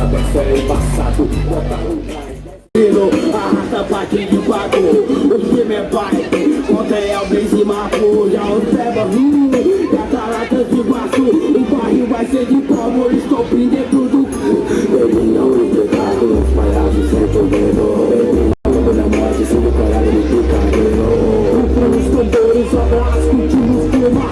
Dessa é embaçado, bota no gás. Arrasta parte de quatro, o time é pai. Ontem é o Blaze Marco, já observa, gata lata de baço. O barril vai ser de como estopim dentro do cu. Ele não entregado, os palhaços sem problema. Olha morte, sendo coragem de picarino. Os tambores, abraços, cultivos, fuma.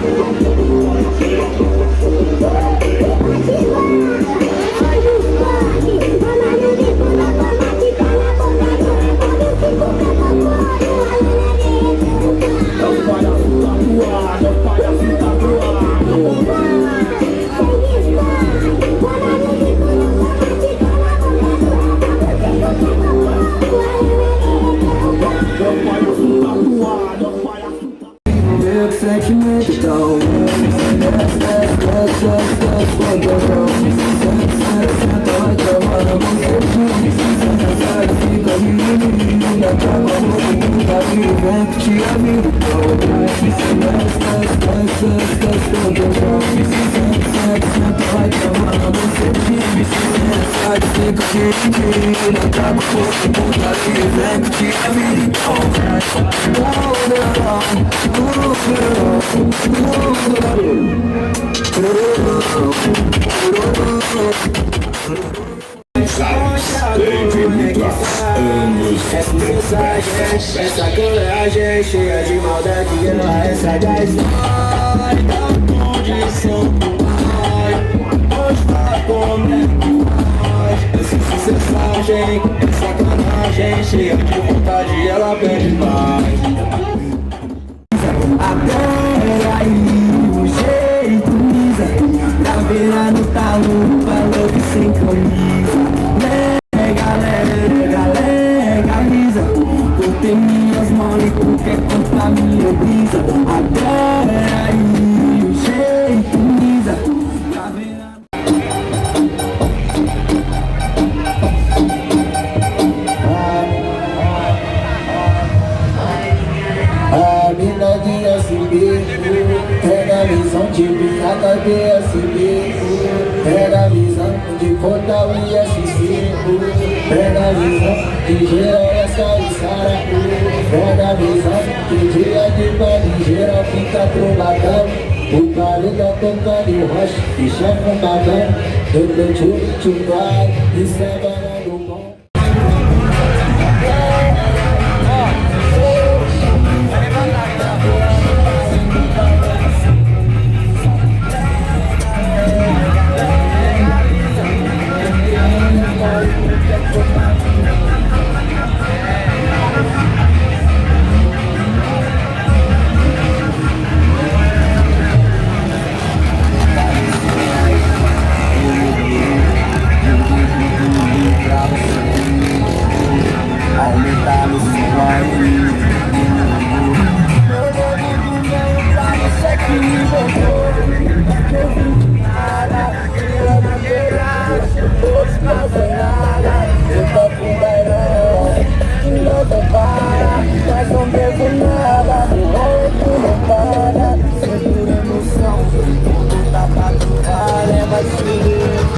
Sentimento tão essa coragem cheia de maldade, ela é sagaz. Ai, da condição do pai, hoje vai comer mais. Essa mensagem, essa sacanagem cheia de vontade, ela pede mais. Até aí, o jeito lisa, tá virando talo, falou que sem camisa. Tem minhas mãos, tu quer contar minha brisa. Até aí, o jeito lisa, tá vendo? A mina de SB, pega a visão de pirata de SB, pega a visão de portal e SC, pega a visão de geral essa Sara, pega a visão que dia de baile geral fica truvadão. O paredão tocando e rocha e chefe um bagão. Tudo tchup vai e separando o bom. Aumentar no som aí. Meu dedo do meio pra você que me botou. Que eu vi nada, tira na beirada, todos fazem nada. Eu tô com bairão, não tô para, mas não devo nada. Outro não para, segura emoção, tudo tá pra trocar, é mais feliz.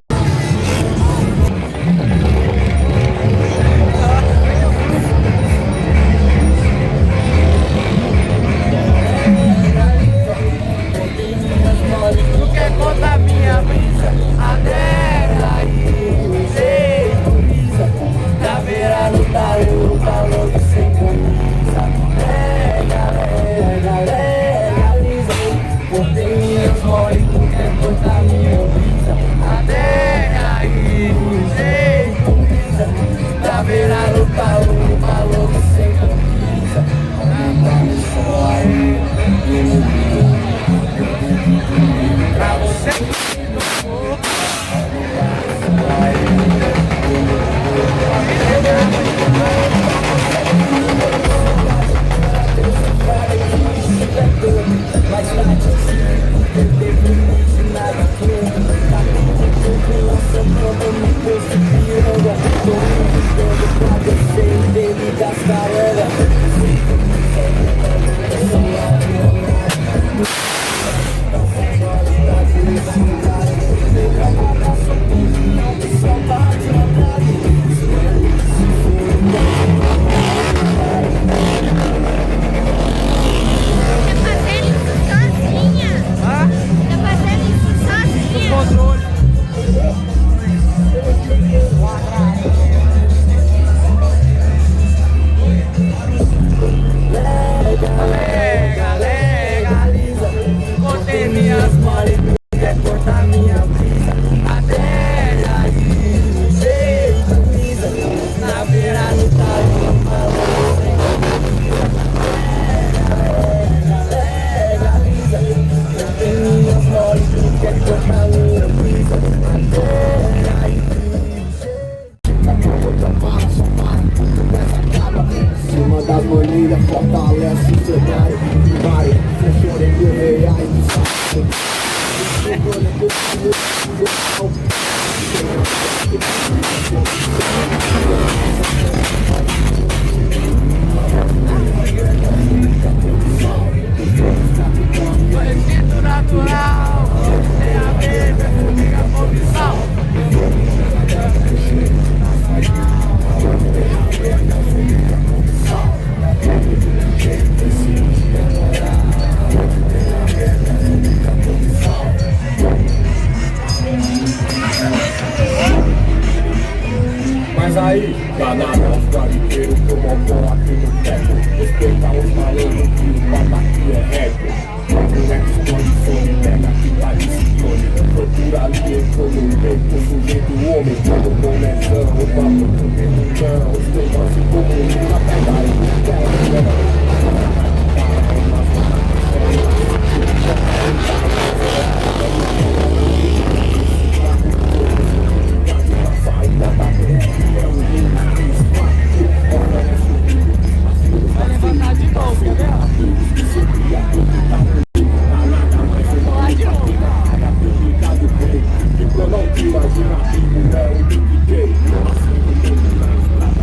aí, tá na mostra inteiro, tomou bom aqui no teto. Respeitar os malandros que o papo aqui é reto. Quando é que esconde, some, pega aqui pra Dicione. Procura ali, entrou no tempo, sujeito homem. Todo bonezão, o papo do remundão. Os teus nossos comuns, na pega aí, Vai levantar de novo, quer ver? Vai de novo. eu não te imagina, é o DJ.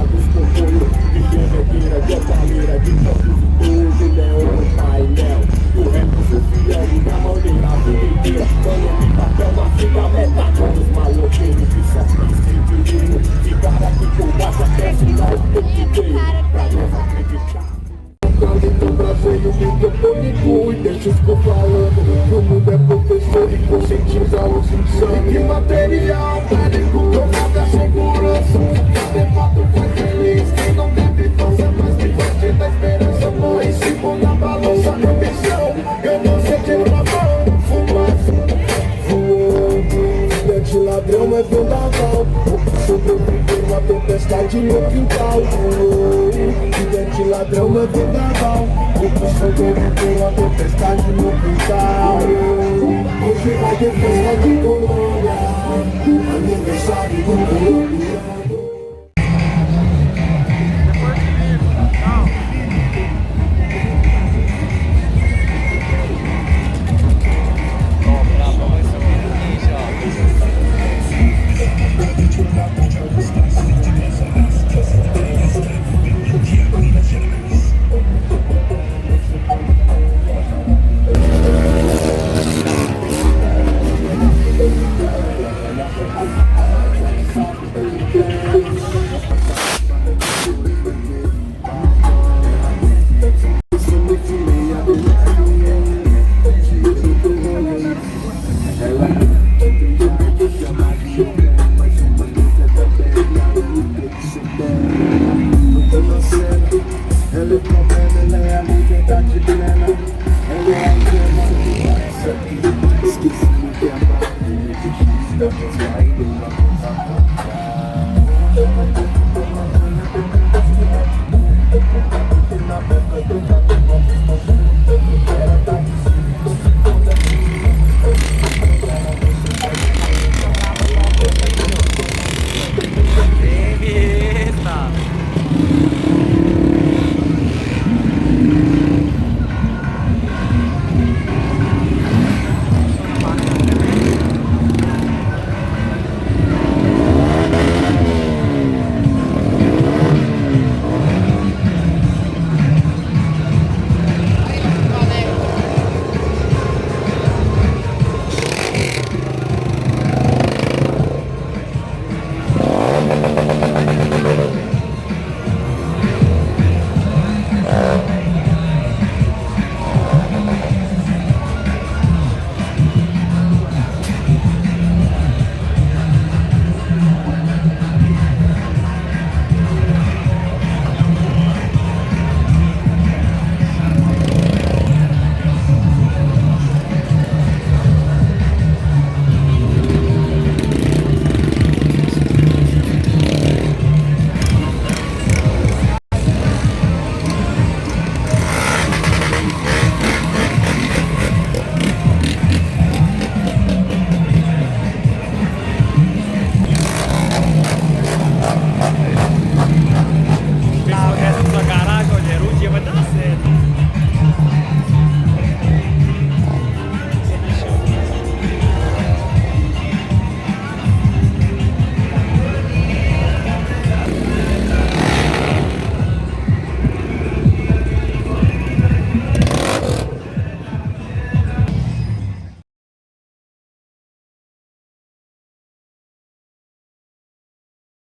Dos companheiros, de genedeira, de opaleira, de compositor, de leão no painel. O rap social e da maneira a vida inteira. Mano de papel na figa meta. Dos maloqueiros que só pensam em perigo. De cara que por baixo até o final do DJ. Pra nós acreditar. Então brasileiro, o microfone e deixa os que falando. Que o mundo é professor e conscientiza os insanos. Que material, médico, tomada segurança. Cada fato foi feliz, quem não deve fazer mais que parte da esperança. Morre em cima na balança, ambição. Eu não sei de travão, fumaça voando. De ladrão é vendaval. Sobreviver uma tempestade no quintal. De ladrão é vendaval. Sobreviver uma tempestade no quintal. Hoje vai ter festa de Colômbia, aniversário do Colômbia. Esqueci de amar, me diz, não vai,